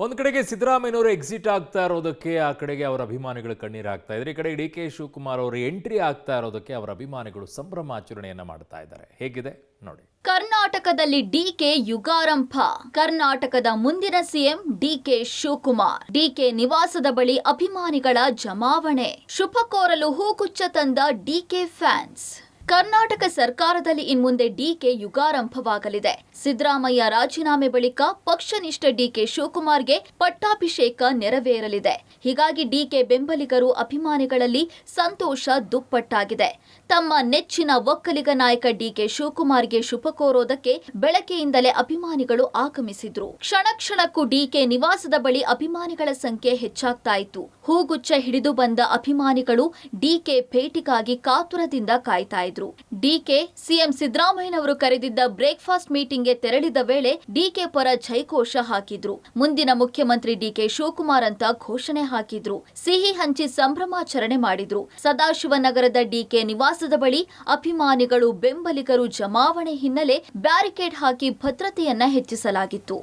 ಒಂದು ಕಡೆಗೆ ಸಿದ್ದರಾಮಯ್ಯನವರು ಎಕ್ಸಿಟ್ ಆಗ್ತಾ ಇರೋದಕ್ಕೆ ಆ ಕಡೆಗೆ ಅವರ ಅಭಿಮಾನಿಗಳು ಕಣ್ಣೀರು ಹಾಕ್ತಾ ಇದ್ದಾರೆ. ಈ ಕಡೆ ಡಿ.ಕೆ. ಶಿವಕುಮಾರ್ ಅವರು ಎಂಟ್ರಿ ಆಗ್ತಾ ಇರೋದಕ್ಕೆ ಅವರ ಅಭಿಮಾನಿಗಳು ಸಂಭ್ರಮಾಚರಣೆಯನ್ನ ಮಾಡ್ತಾ ಇದ್ದಾರೆ. ಹೇಗಿದೆ ನೋಡಿ. ಕರ್ನಾಟಕದಲ್ಲಿ ಡಿಕೆ ಯುಗಾರಂಭ. ಕರ್ನಾಟಕದ ಮುಂದಿನ ಸಿಎಂ ಡಿಕೆ ಶಿವಕುಮಾರ್. ಡಿಕೆ ನಿವಾಸದ ಬಳಿ ಅಭಿಮಾನಿಗಳ ಜಮಾವಣೆ. ಶುಭ ಕೋರಲು ಹೂಗುಚ್ಛ ತಂದ ಡಿಕೆ ಫ್ಯಾನ್ಸ್. ಕರ್ನಾಟಕ ಸರ್ಕಾರದಲ್ಲಿ ಇನ್ಮುಂದೆ ಡಿಕೆ ಯುಗಾರಂಭವಾಗಲಿದೆ. ಸಿದ್ದರಾಮಯ್ಯ ರಾಜೀನಾಮೆ ಬಳಿಕ ಪಕ್ಷನಿಷ್ಠ ಡಿಕೆ ಶಿವಕುಮಾರ್ಗೆ ಪಟ್ಟಾಭಿಷೇಕ ನೆರವೇರಲಿದೆ. ಹೀಗಾಗಿ ಡಿಕೆ ಬೆಂಬಲಿಗರು ಅಭಿಮಾನಿಗಳಲ್ಲಿ ಸಂತೋಷ ದುಪ್ಪಟ್ಟಾಗಿದೆ. ತಮ್ಮ ನೆಚ್ಚಿನ ಒಕ್ಕಲಿಗ ನಾಯಕ ಡಿಕೆ ಶಿವಕುಮಾರ್ಗೆ ಶುಭ ಕೋರೋದಕ್ಕೆ ಬೆಳಗ್ಗೆಯಿಂದಲೇ ಅಭಿಮಾನಿಗಳು ಆಗಮಿಸಿದ್ರು. ಕ್ಷಣ ಕ್ಷಣಕ್ಕೂ ಡಿಕೆ ನಿವಾಸದ ಬಳಿ ಅಭಿಮಾನಿಗಳ ಸಂಖ್ಯೆ ಹೆಚ್ಚಾಗ್ತಾ ಇತ್ತು. ಹೂಗುಚ್ಛ ಹಿಡಿದು ಬಂದ ಅಭಿಮಾನಿಗಳು ಡಿಕೆ ಭೇಟಿಗಾಗಿ ಕಾತುರದಿಂದ ಕಾಯ್ತಾ ಇದ್ರು. ಡಿಕೆ ಸಿಎಂ ಸಿದ್ದರಾಮಯ್ಯನವರು ಕರೆದಿದ್ದ ಬ್ರೇಕ್ಫಾಸ್ಟ್ ಮೀಟಿಂಗ್ಗೆ ತೆರಳಿದ ವೇಳೆ ಡಿಕೆ ಪರ ಜೈಘೋಷ ಹಾಕಿದ್ರು. ಮುಂದಿನ ಮುಖ್ಯಮಂತ್ರಿ ಡಿಕೆ ಶಿವಕುಮಾರ್ ಅಂತ ಘೋಷಣೆ ಹಾಕಿದ್ರು. ಸಿಹಿ ಹಂಚಿ ಸಂಭ್ರಮಾಚರಣೆ ಮಾಡಿದ್ರು. ಸದಾಶಿವನಗರದ ಡಿಕೆ ನಿವಾಸದ ಬಳಿ ಅಭಿಮಾನಿಗಳು ಬೆಂಬಲಿಗರು ಜಮಾವಣೆ ಹಿನ್ನೆಲೆ ಬ್ಯಾರಿಕೇಡ್ ಹಾಕಿ ಭದ್ರತೆಯನ್ನ ಹೆಚ್ಚಿಸಲಾಗಿತ್ತು.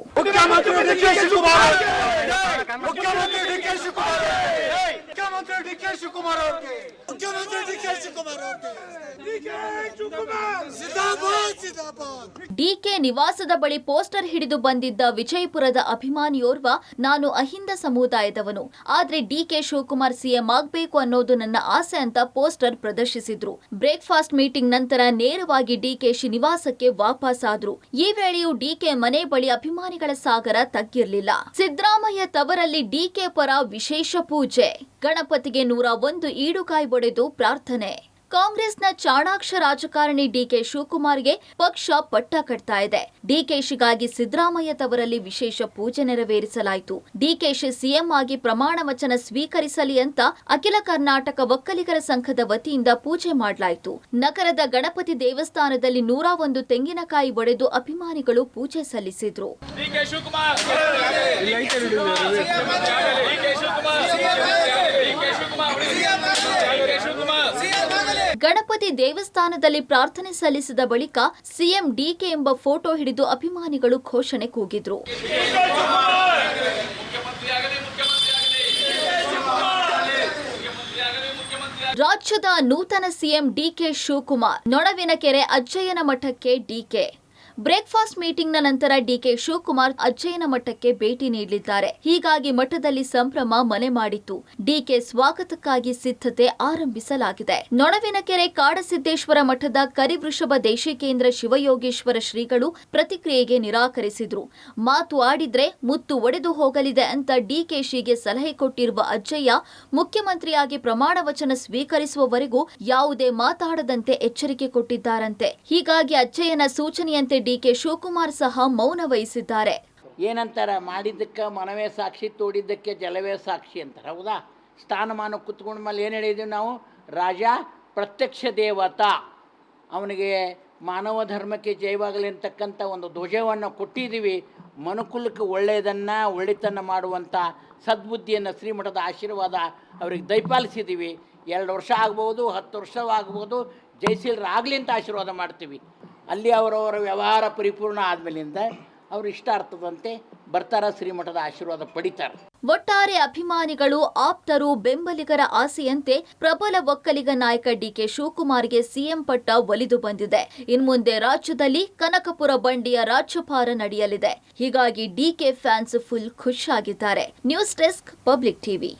ಡಿಕೆ ನಿವಾಸದ ಬಳಿ ಪೋಸ್ಟರ್ ಹಿಡಿದು ಬಂದಿದ್ದ ವಿಜಯಪುರದ ಅಭಿಮಾನಿಯೋರ್ವ, ನಾನು ಅಹಿಂದ ಸಮುದಾಯದವನು, ಆದ್ರೆ ಡಿಕೆ ಶಿವಕುಮಾರ್ ಸಿಎಂ ಆಗ್ಬೇಕು ಅನ್ನೋದು ನನ್ನ ಆಸೆ ಅಂತ ಪೋಸ್ಟರ್ ಪ್ರದರ್ಶಿಸಿದ್ರು. ಬ್ರೇಕ್ಫಾಸ್ಟ್ ಮೀಟಿಂಗ್ ನಂತರ ನೇರವಾಗಿ ಡಿಕೆಶಿ ನಿವಾಸಕ್ಕೆ ವಾಪಸ್ ಆದ್ರು. ಈ ವೇಳೆಯೂ ಡಿಕೆ ಮನೆ ಬಳಿ ಅಭಿಮಾನಿಗಳ ಸಾಗರ ತಗ್ಗಿರ್ಲಿಲ್ಲ. ಸಿದ್ದರಾಮಯ್ಯ ತವರಲ್ಲಿ ಡಿಕೆ ಪರ ವಿಶೇಷ ಪೂಜೆ. ಗಣಪತಿಗೆ 101 ಈಡುಕಾಯಿ ಒಡೆದು ಪ್ರಾರ್ಥನೆ. ಕಾಂಗ್ರೆಸ್ನ ಚಾಣಾಕ್ಷ ರಾಜಕಾರಣಿ ಡಿಕೆ ಶಿವಕುಮಾರ್ಗೆ ಪಕ್ಷ ಪಟ್ಟ ಕಟ್ತಾ ಇದೆ. ಡಿಕೆಶಿಗಾಗಿ ಸಿದ್ದರಾಮಯ್ಯ ತವರಲ್ಲಿ ವಿಶೇಷ ಪೂಜೆ ನೆರವೇರಿಸಲಾಯಿತು. ಡಿಕೆಶಿ ಸಿಎಂ ಆಗಿ ಪ್ರಮಾಣ ವಚನ ಸ್ವೀಕರಿಸಲಿ ಅಂತ ಅಖಿಲ ಕರ್ನಾಟಕ ಒಕ್ಕಲಿಗರ ಸಂಘದ ವತಿಯಿಂದ ಪೂಜೆ ಮಾಡಲಾಯಿತು. ನಗರದ ಗಣಪತಿ ದೇವಸ್ಥಾನದಲ್ಲಿ 101 ತೆಂಗಿನಕಾಯಿ ಒಡೆದು ಅಭಿಮಾನಿಗಳು ಪೂಜೆ ಸಲ್ಲಿಸಿದ್ರು. ಗಣಪತಿ ದೇವಸ್ಥಾನದಲ್ಲಿ ಪ್ರಾರ್ಥನೆ ಸಲ್ಲಿಸಿದ ಬಳಿಕ ಸಿಎಂ ಡಿಕೆ ಎಂಬ ಫೋಟೋ ಹಿಡಿದು ಅಭಿಮಾನಿಗಳು ಘೋಷಣೆ ಕೂಗಿದ್ರು. ರಾಜ್ಯದ ನೂತನ ಸಿಎಂ ಡಿಕೆ ಶಿವಕುಮಾರ್. ನೊಣವಿನಕೆರೆ ಅಜ್ಜಯ್ಯನ ಮಠಕ್ಕೆ ಡಿಕೆ. ಬ್ರೇಕ್ಫಾಸ್ಟ್ ಮೀಟಿಂಗ್ನ ನಂತರ ಡಿಕೆ ಶಿವಕುಮಾರ್ ಅಜ್ಜಯ್ಯನ ಮಠಕ್ಕೆ ಭೇಟಿ ನೀಡಲಿದ್ದಾರೆ. ಹೀಗಾಗಿ ಮಠದಲ್ಲಿ ಸಂಭ್ರಮ ಮನೆ ಮಾಡಿತ್ತು. ಡಿಕೆ ಸ್ವಾಗತಕ್ಕಾಗಿ ಸಿದ್ಧತೆ ಆರಂಭಿಸಲಾಗಿದೆ. ನೊಣವಿನಕೆರೆ ಕಾಡಸಿದ್ದೇಶ್ವರ ಮಠದ ಕರಿವೃಷಭ ದೇಶಿಕೇಂದ್ರ ಶಿವಯೋಗೇಶ್ವರ ಶ್ರೀಗಳು ಪ್ರತಿಕ್ರಿಯೆಗೆ ನಿರಾಕರಿಸಿದ್ರು. ಮಾತು ಆಡಿದ್ರೆ ಮುತ್ತು ಒಡೆದು ಹೋಗಲಿದೆ ಅಂತ ಡಿಕೆಶಿಗೆ ಸಲಹೆ ಕೊಟ್ಟಿರುವ ಅಜ್ಜಯ್ಯ ಮುಖ್ಯಮಂತ್ರಿಯಾಗಿ ಪ್ರಮಾಣ ವಚನ ಸ್ವೀಕರಿಸುವವರೆಗೂ ಯಾವುದೇ ಮಾತಾಡದಂತೆ ಎಚ್ಚರಿಕೆ ಕೊಟ್ಟಿದ್ದಾರಂತೆ. ಹೀಗಾಗಿ ಅಜ್ಜಯ್ಯನ ಸೂಚನೆಯಂತೆ ಡಿಕೆ ಶಿವಕುಮಾರ್ ಸಹ ಮೌನ ವಹಿಸಿದ್ದಾರೆ. ಏನಂತಾರ, ಮಾಡಿದ್ದಕ್ಕೆ ಮನವೇ ಸಾಕ್ಷಿ, ತೋಡಿದ್ದಕ್ಕೆ ಜಲವೇ ಸಾಕ್ಷಿ ಅಂತಾರೆ. ಹೌದಾ? ಸ್ಥಾನಮಾನ ಕುತ್ಕೊಂಡ ಮೇಲೆ ಏನು ಹೇಳಿದ್ದೀವಿ ನಾವು? ರಾಜ ಪ್ರತ್ಯಕ್ಷ ದೇವತಾ, ಅವನಿಗೆ ಮಾನವ ಧರ್ಮಕ್ಕೆ ಜಯವಾಗಲಿ ಅಂತಕ್ಕಂಥ ಒಂದು ಧ್ವಜವನ್ನು ಕೊಟ್ಟಿದ್ದೀವಿ. ಮನುಕುಲಕ್ಕೆ ಒಳ್ಳೆಯದನ್ನು ಒಳ್ಳೆತನ ಮಾಡುವಂಥ ಸದ್ಬುದ್ಧಿಯನ್ನು ಶ್ರೀಮಠದ ಆಶೀರ್ವಾದ ಅವರಿಗೆ ದಯಪಾಲಿಸಿದ್ದೀವಿ. 2 ವರ್ಷ ಆಗ್ಬೋದು, 10 ವರ್ಷವಾಗ್ಬೋದು, ಜಯಶೀಲರಾಗಲಿ ಅಂತ ಆಶೀರ್ವಾದ ಮಾಡ್ತೀವಿ. ಅಲ್ಲಿ ಅವರವರ ವ್ಯವಹಾರ ಪರಿಪೂರ್ಣ ಆದಮೇಲಿಂದ ಅವರು ಇಷ್ಟಾರ್ಥದಂತೆ ಬರ್ತಾರ, ಶ್ರೀಮಠದ ಆಶೀರ್ವಾದ ಪಡಿತಾರೆ. ಒಟ್ಟಾರೆ ಅಭಿಮಾನಿಗಳು, ಆಪ್ತರು, ಬೆಂಬಲಿಗರ ಆಸೆಯಂತೆ ಪ್ರಬಲ ಒಕ್ಕಲಿಗ ನಾಯಕ ಡಿಕೆ ಶಿವಕುಮಾರ್ಗೆ ಸಿಎಂ ಪಟ್ಟ ಒಲಿದು ಬಂದಿದೆ. ಇನ್ಮುಂದೆ ರಾಜ್ಯದಲ್ಲಿ ಕನಕಪುರ ಬಂಡಿಯ ರಾಜ್ಯಭಾರ ನಡೆಯಲಿದೆ. ಹೀಗಾಗಿ ಡಿಕೆ ಫ್ಯಾನ್ಸ್ ಫುಲ್ ಖುಷ್ ಆಗಿದ್ದಾರೆ. News desk, public TV.